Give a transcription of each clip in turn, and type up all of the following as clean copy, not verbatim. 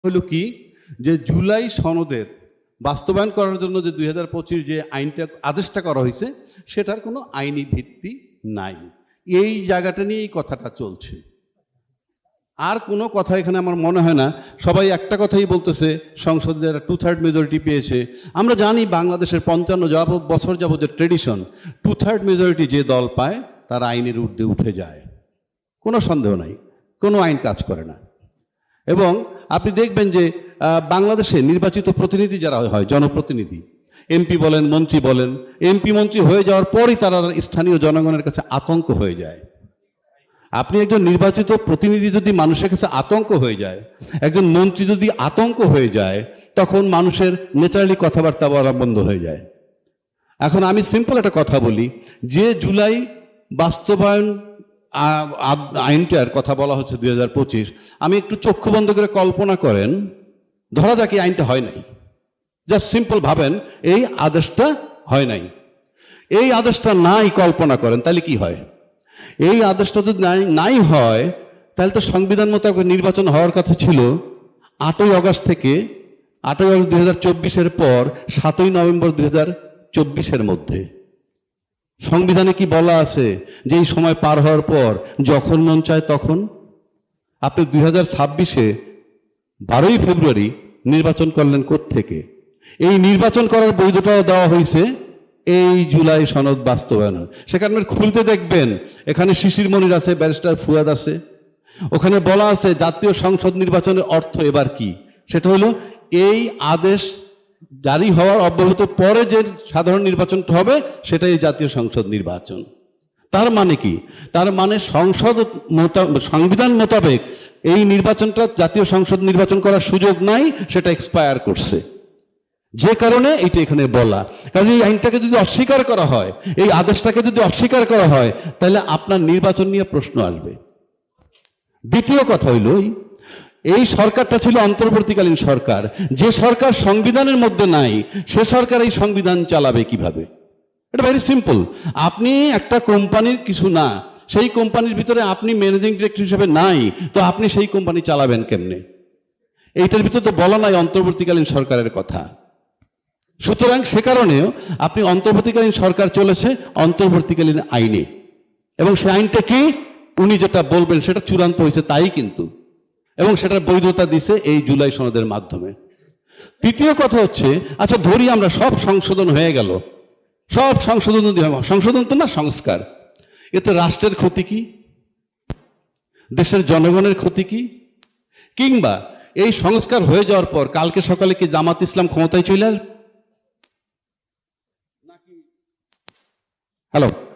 হলো কি যে জুলাই সনদের বাস্তবায়ন করার জন্য যে 2025 যে আইনটা আদেশটা করা হয়েছে সেটার কোনো আইনি ভিত্তি নাই। এই জায়গাটা নিয়েই কথাটা চলছে, আর কোনো কথা এখানে আমার মনে হয় না। সবাই একটা কথাই বলতেছে সংসদে যারা 2/3 মেজরিটি পেয়েছে। আমরা জানি বাংলাদেশের 55 বছর যাবত যে ট্রেডিশন, 2/3 মেজরিটি যে দল পায় তারা আইনের ঊর্ধ্বে উঠে যায়, কোনো সন্দেহ নাই, কোনো আইন কাজ করে না। এবং আপনি দেখবেন যে বাংলাদেশে নির্বাচিত প্রতিনিধি যারা হয়, জনপ্রতিনিধি, এমপি বলেন, মন্ত্রী বলেন, এমপি মন্ত্রী হয়ে যাওয়ার পরই তারা স্থানীয় জনগণের কাছে আতঙ্ক হয়ে যায়। আপনি একজন নির্বাচিত প্রতিনিধি যদি মানুষের কাছে আতঙ্ক হয়ে যায়, একজন মন্ত্রী যদি আতঙ্ক হয়ে যায়, তখন মানুষের ন্যাচারালি কথাবার্তা বলা বন্ধ হয়ে যায়। এখন আমি সিম্পল একটা কথা বলি, যে জুলাই বাস্তবায়ন আইনটার কথা বলা হচ্ছে 2025, আমি একটু চক্ষু বন্ধ করে কল্পনা করেন, ধরা যাক এই আইনটা হয় নাই, জাস্ট সিম্পল ভাবেন এই আদেশটা হয় নাই, এই আদেশটা নাই কল্পনা করেন, তাহলে কি হয়? এই আদেশটা যদি নাই হয় তাহলে তো সংবিধান মোতাবেক নির্বাচন হওয়ার কথা ছিল 8ই আগস্ট থেকে 8ই আগস্ট 2024-এর পর 7ই নভেম্বর 2024-এর মধ্যে। সংবিধানে কি বলা আছে যে এই সময় পার হওয়ার পর যখন মন চায় তখন? আপনি 2026-এ 12ই ফেব্রুয়ারি নির্বাচন করলেন কোত্থেকে? এই নির্বাচন করার বৈধতাও দেওয়া হয়েছে এই জুলাই সনদ বাস্তবায়ন। সেখানে খুলতে দেখবেন এখানে শিশির মনির আছে, ব্যারিস্টার ফুয়াদ আছে, ওখানে বলা আছে জাতীয় সংসদ নির্বাচনের অর্থ এবার কি, সেটা হলো এই আদেশ জারি হওয়ার অব্যাহত পরে যে সাধারণ নির্বাচনটা হবে সেটাই জাতীয় সংসদ নির্বাচন। তার মানে কি? তার মানে সংবিধান মোতাবেক এই নির্বাচনটা জাতীয় সংসদ নির্বাচন করার সুযোগ নাই, সেটা এক্সপায়ার করছে। যে কারণে এইটা এখানে বলা, কাজে এই আইনটাকে যদি অস্বীকার করা হয়, এই আদেশটাকে যদি অস্বীকার করা হয়, তাহলে আপনার নির্বাচন নিয়ে প্রশ্ন আসবে। দ্বিতীয় কথা হইল, এই সরকারটা ছিল অন্তর্বর্তীকালীন সরকার, যে সরকার সংবিধানের মধ্যে নাই সে সরকার এই সংবিধান চালাবে কিভাবে? এটা ভেরি সিম্পল। আপনি একটা কোম্পানির কিছু না, সেই কোম্পানির ভিতরে আপনি ম্যানেজিং ডিরেক্টর হিসেবে নাই, তো আপনি সেই কোম্পানি চালাবেন কেমনে? এইটার ভিতরে তো বলা নাই অন্তর্বর্তীকালীন সরকারের কথা। সুতরাং সে কারণেও আপনি অন্তর্বর্তীকালীন সরকার চলেছে অন্তর্বর্তীকালীন আইনে, এবং সে আইনটা কি উনি যেটা বলবেন সেটা চূড়ান্ত হয়েছে তাই কিন্তু, এবং সেটার বৈধতা দিছে এই জুলাই সনদের মাধ্যমে। তৃতীয় কথা হচ্ছে, আচ্ছা ধরি আমরা সব সংশোধন হয়ে গেল, সব সংশোধন যদি হয়, সংশোধন তো না সংস্কার, এতে রাষ্ট্রের ক্ষতি কি, দেশের জনগণের ক্ষতি কি? কিংবা এই সংস্কার হয়ে যাওয়ার পর কালকে সকালে কি জামাত ইসলাম ক্ষমতায় চলে আসবে?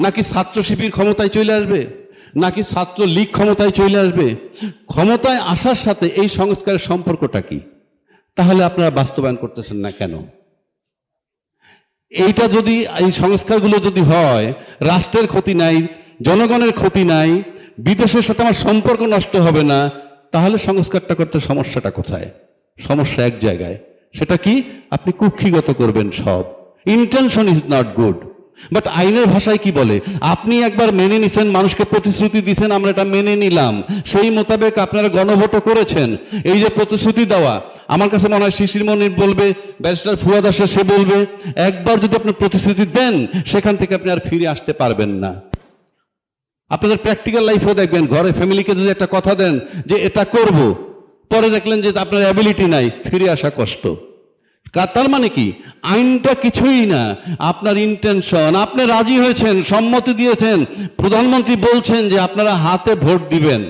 নাকি ছাত্র শিবির ক্ষমতায় চলে আসবে? নাকি ছাত্র লীগ ক্ষমতায় চলে আসবে? ক্ষমতায় আসার সাথে এই সংস্কারের সম্পর্কটা কি? তাহলে আপনারা বাস্তবায়ন করতেছেন না কেন? এইটা যদি, এই সংস্কারগুলো যদি হয়, রাষ্ট্রের ক্ষতি নাই, জনগণের ক্ষতি নাই, বিদেশের সাথে আমার সম্পর্ক নষ্ট হবে না, তাহলে সংস্কারটা করতে সমস্যাটা কোথায়? সমস্যা এক জায়গায়, সেটা কি? আপনি কুক্ষিগত করবেন সব। Intention is not good, but আইনের ভাষায় কি বলে? আপনি একবার মেনে নিছেন, মানুষকে প্রতিশ্রুতি দিয়েছেন, আমরা এটা মেনে নিলাম, সেই মোতাবেক আপনারা গণভোটও করেছেন। এই যে প্রতিশ্রুতি দেওয়া, আমার কাছে মনে হয় শিশির মনির বলবে, ব্যারিস্টার ফুয়াদ আসে সে বলবে, একবার যদি আপনি প্রতিশ্রুতি দেন সেখান থেকে আপনি আর ফিরে আসতে পারবেন না। আপনাদের প্র্যাকটিক্যাল লাইফও দেখবেন, ঘরে ফ্যামিলিকে যদি একটা কথা দেন যে এটা করব, পরে দেখলেন যে আপনার অ্যাবিলিটি নাই, ফিরে আসা কষ্ট। তার মানে কি? আইনটা কিছুই না, আপনার ইন্টেনশন। আপনি রাজি হয়েছেন, সম্মতি দিয়েছেন, প্রধানমন্ত্রী বলছেন যে আপনারা হাতে ভোট দিবেন,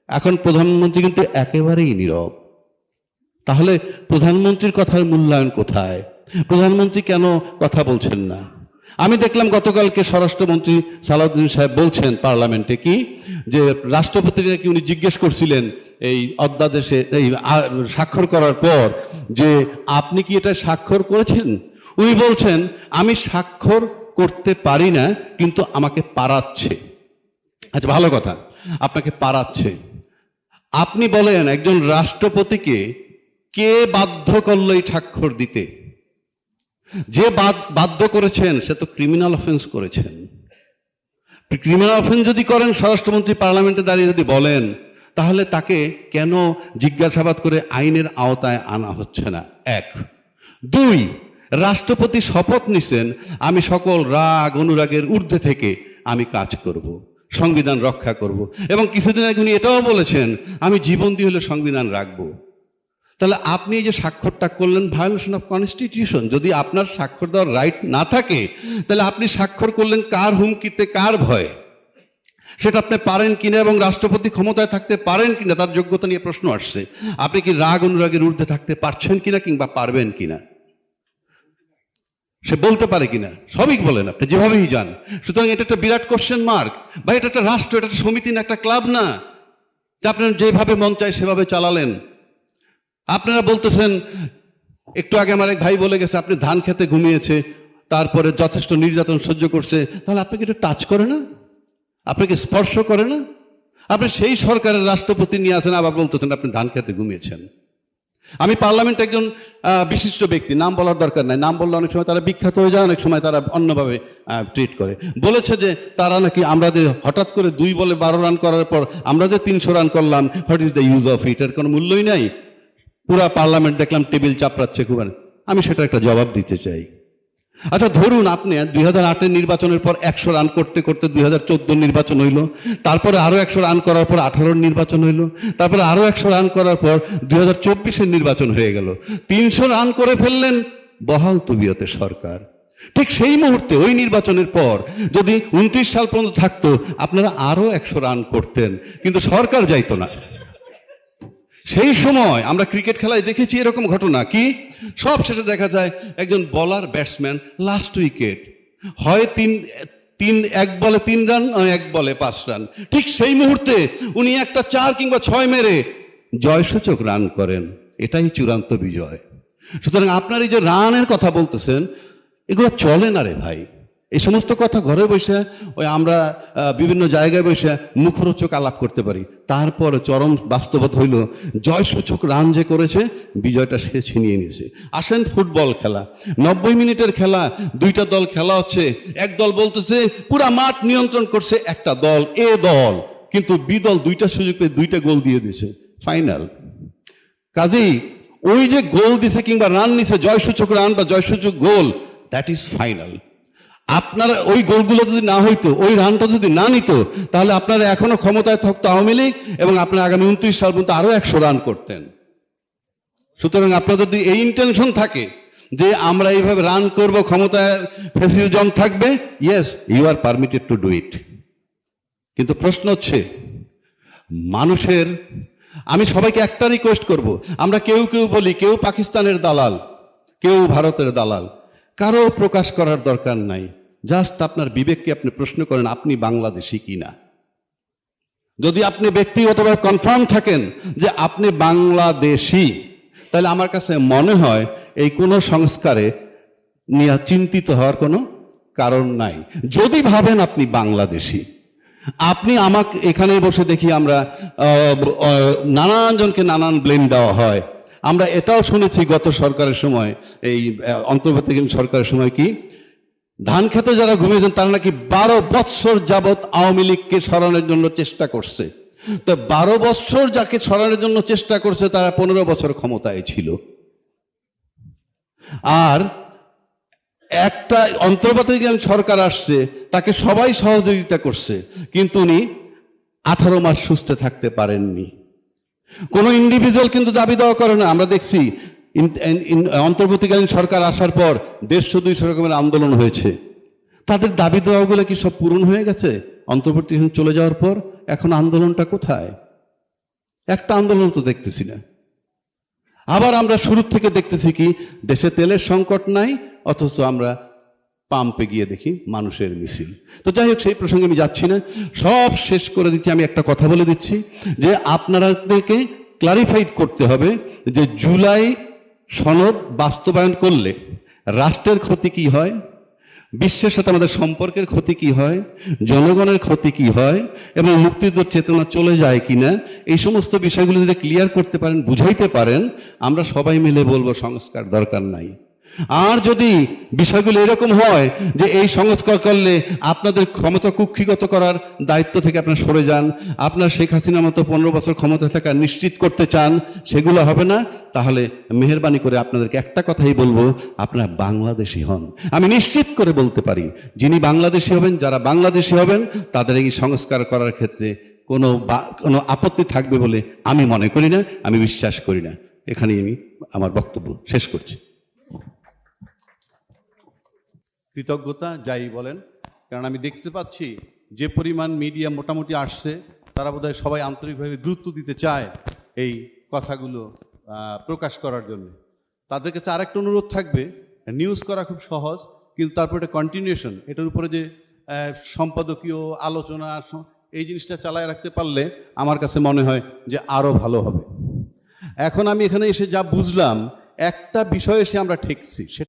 এখন প্রধানমন্ত্রী কিন্তু একেবারেই নীরব। তাহলে প্রধানমন্ত্রীর কথার মূল্যায়ন কোথায়? প্রধানমন্ত্রী কেন কথা বলছেন না? আমি দেখলাম গতকালকে স্বরাষ্ট্রমন্ত্রী সালাউদ্দিন সাহেব বলছেন পার্লামেন্টে কি, যে রাষ্ট্রপতিকে নাকি উনি জিজ্ঞেস করছিলেন এই অধ্যাদেশে এই স্বাক্ষর করার পর যে আপনি কি এটা স্বাক্ষর করেছেন? উনি বলছেন আমি স্বাক্ষর করতে পারি না, কিন্তু আমাকে পারাচ্ছে। আচ্ছা ভালো কথা, আপনাকে পারাচ্ছে। আপনি বলেন একজন রাষ্ট্রপতিকে কে বাধ্য করলো এই স্বাক্ষর দিতে? যে বাধ্য করেছেন সে তো ক্রিমিনাল অফেন্স করেছেন। ক্রিমিনাল অফেন্স যদি করেন, স্বরাষ্ট্রমন্ত্রী পার্লামেন্টে দাঁড়িয়ে যদি বলেন, তাহলে তাকে কেন জিজ্ঞাসাবাদ করে আইনের আওতায় আনা হচ্ছে না? এক। দুই, রাষ্ট্রপতি শপথ নিছেন আমি সকল রাগ অনুরাগের ঊর্ধ্বে থেকে আমি কাজ করব, সংবিধান রক্ষা করব, এবং কিছুদিন আগে উনি এটাও বলেছেন আমি জীবন দিয়ে হলে সংবিধান রাখবো। তাহলে আপনি এই যে স্বাক্ষরটা করলেন ভায়োলেশন অফ কনস্টিটিউশন। যদি আপনার স্বাক্ষর দেওয়ার রাইট না থাকে তাহলে আপনি স্বাক্ষর করলেন কার হুমকিতে, কার ভয়ে? সেটা আপনি পারেন কিনা এবং রাষ্ট্রপতি ক্ষমতায় থাকতে পারেন কিনা তার যোগ্যতা নিয়ে প্রশ্ন আসছে। আপনি কি রাগ অনুরাগের ঊর্ধ্বে থাকতে পারছেন কিনা কিংবা পারবেন কিনা, সে বলতে পারে কিনা, সবই বলেন আপনি যেভাবেই যান। সুতরাং এটা একটা বিরাট কোশ্চেন মার্ক। বা এটা একটা রাষ্ট্র, এটা একটা সমিতি না, একটা ক্লাব না যে আপনারা যেভাবে মন চায় সেভাবে চালালেন। আপনারা বলতেছেন, একটু আগে আমার এক ভাই বলে গেছে আপনি ধান খেতে ঘুমিয়েছে, তারপরে যথেষ্ট নির্যাতন সহ্য করছে, তাহলে আপনাকে এটা টাচ করে না, আপনাকে স্পর্শ করে না? আপনি সেই সরকারের রাষ্ট্রপতি নিয়ে আছেন, আবার বলতেছেন আপনি ধান খেতে ঘুমিয়েছেন। আমি পার্লামেন্টে একজন বিশিষ্ট ব্যক্তি, নাম বলার দরকার নাই, নাম বললে অনেক সময় তারা বিখ্যাত হয়ে যায়, অনেক সময় তারা অন্যভাবে ট্রিট করে, বলেছে যে তারা নাকি আমরা যে হঠাৎ করে 2 বলে 12 রান করার পর আমরা যে 300 রান করলাম, what is the use of it, এর কোনো মূল্যই নাই। পুরা পার্লামেন্ট দেখলাম টেবিল চাপড়াচ্ছে খুব। আমি সেটা একটা জবাব দিতে চাই। আচ্ছা ধরুন আপনি 2008-এর নির্বাচনের পর 100 রান করতে করতে 2014 নির্বাচন হইল, তারপরে আরো 100 রান করার পর 18 নির্বাচন হইল, তারপরে আরো 100 রান করার পর 2024-এর নির্বাচন হয়ে গেল। 300 রান করে ফেললেন বহাল তবিয়তে সরকার। ঠিক সেই মুহূর্তে ওই নির্বাচনের পর যদি 29 সাল পর্যন্ত থাকতো আপনারা আরো 100 রান করতেন, কিন্তু সরকার যাইতো না। সেই সময় আমরা ক্রিকেট খেলায় দেখেছি এরকম ঘটনা কি, সব শেষে দেখা যায় একজন বলার ব্যাটসম্যান লাস্ট উইকেট হয় 1 বলে 3 রান, 1 বলে 5 রান। ঠিক সেই মুহূর্তে উনি একটা 4 কিংবা 6 মেরে জয়সূচক রান করেন, এটাই চূড়ান্ত বিজয়। সুতরাং আপনার এই যে রানের কথা বলতেছেন এগুলো চলে না রে ভাই। এই সমস্ত কথা ঘরে বসে ওই আমরা বিভিন্ন জায়গায় বসে মুখরোচক আলাপ করতে পারি, তারপরে চরম বাস্তবতা হইল জয়সূচক রান যে করেছে বিজয়টা সে ছিনিয়ে নিয়েছে। আসেন ফুটবল খেলা, 90 মিনিটের খেলা, 2টা দল খেলা হচ্ছে, এক দল বলতেছে পুরা মাঠ নিয়ন্ত্রণ করছে একটা দল, এ দল, কিন্তু বি দল 2টা সুযোগ পেয়ে 2টা গোল দিয়ে দিয়েছে, ফাইনাল। কাজেই ওই যে গোল দিছে কিংবা রান নিছে, জয়সূচক রান বা জয়সূচক গোল, দ্যাট ইজ ফাইনাল। আপনারা ওই গোলগুলো যদি না হইতো, ওই রানটা যদি না নিত, তাহলে আপনারা এখনো ক্ষমতায় থাকতো আওয়ামী লীগ এবং আপনারা আগামী 29 সাল পর্যন্ত আরো 100 রান করতেন। সুতরাং আপনার যদি এই ইন্টেনশন থাকে যে আমরা এইভাবে রান করব, ক্ষমতায় ফ্যাসিজম থাকবে, yes you are permitted to do it. কিন্তু প্রশ্ন হচ্ছে মানুষের, আমি সবাইকে একটা রিকোয়েস্ট করব, আমরা কেউ কেউ বলি কেউ পাকিস্তানের দালাল, কেউ ভারতের দালাল, কারো প্রকাশ করার দরকার নাই। জাস্ট আপনার বিবেককে আপনি প্রশ্ন করেন আপনি বাংলাদেশি কিনা। যদি আপনি ব্যক্তিগতভাবে কনফার্ম থাকেন যে আপনি বাংলাদেশি, তাহলে আমার কাছে মনে হয় এই কোনো সংস্কারে নিয়ে চিন্তিত হওয়ার কোনো কারণ নাই। যদি ভাবেন আপনি বাংলাদেশি, আপনি আমাকে এখানে বসে দেখি আমরা নানান জনকে নানান ব্লেম দেওয়া হয়। আমরা এটাও শুনেছি গত সরকারের সময়, এই অন্তর্বর্তীকালীন সরকারের সময়, কি ধান খেতে যারা ঘুমিয়েছেন তারা নাকি 12 বৎসর যাবৎ আওয়ামী লীগকে সরানোর জন্য চেষ্টা করছে। তো 12 বৎসর যাকে সরানোর জন্য চেষ্টা করছে তারা 15 বছর ক্ষমতায় ছিল। আর একটা অন্তর্বর্তীকালীন সরকার আসছে, তাকে সবাই সহযোগিতা করছে, কিন্তু উনি 18 মাস সুস্থ থাকতে পারেননি। কোন ইন্ডিভিজুয়াল কিন্তু দাবি দেওয়া করে না। আমরা দেখছি অন্তর্বর্তীকালীন সরকার আসার পর 150-200 রকমের আন্দোলন হয়েছে, তাদের দাবি দেওয়াগুলো কি সব পূরণ হয়ে গেছে অন্তর্বর্তীকালীন চলে যাওয়ার পর? এখন আন্দোলনটা কোথায়? একটা আন্দোলন তো দেখতেছি না। আবার আমরা শুরু থেকে দেখতেছি কি দেশে তেলের সংকট নাই, অথচ আমরা পাম্পে গিয়ে দেখি মানুষের মিছিল। তো যাই হোক, সেই প্রসঙ্গে আমি যাচ্ছি না, সব শেষ করে দিচ্ছি। আমি একটা কথা বলে দিচ্ছি যে আপনাদেরকে ক্লারিফাইড করতে হবে যে জুলাই সনদ বাস্তবায়ন করলে রাষ্ট্রের ক্ষতি কি হয়, বিশ্বের সাথে আমাদের সম্পর্কের ক্ষতি কি হয়, জনগণের ক্ষতি কি হয়, এবং মুক্তিযুদ্ধের চেতনা চলে যায় কিনা, এই সমস্ত বিষয়গুলো যদি ক্লিয়ার করতে পারেন, বুঝাইতে পারেন, আমরা সবাই মিলে বলবো সংস্কার দরকার নাই। আর যদি বিষয়গুলো এরকম হয় যে এই সংস্কার করলে আপনাদের ক্ষমতা কুক্ষিগত করার দায়িত্ব থেকে আপনারা সরে যান, আপনার শেখ হাসিনার মতো 15 বছর ক্ষমতা থাকা নিশ্চিত করতে চান, সেগুলো হবে না, তাহলে মেহেরবানি করে আপনাদেরকে একটা কথাই বলবো, আপনারা বাংলাদেশি হন। আমি নিশ্চিত করে বলতে পারি, যিনি বাংলাদেশি হবেন, যারা বাংলাদেশি হবেন, তাদের এই সংস্কার করার ক্ষেত্রে কোনো আপত্তি থাকবে বলে আমি মনে করি না, আমি বিশ্বাস করি না। এখানেই আমি আমার বক্তব্য শেষ করছি। কৃতজ্ঞতা যাই বলেন, কারণ আমি দেখতে পাচ্ছি যে পরিমাণ মিডিয়া মোটামুটি আসছে, তারা বোধহয় সবাই আন্তরিকভাবে গুরুত্ব দিতে চায় এই কথাগুলো প্রকাশ করার জন্য। তাদের কাছে আরেকটা অনুরোধ থাকবে, নিউজ করা খুব সহজ, কিন্তু তারপর এটা কন্টিনিউশন, এটার উপরে যে সম্পাদকীয় আলোচনা, এই জিনিসটা চালায় রাখতে পারলে আমার কাছে মনে হয় যে আরও ভালো হবে। এখন আমি এখানে এসে যা বুঝলাম, একটা বিষয় এসে আমরা ঠেকছি।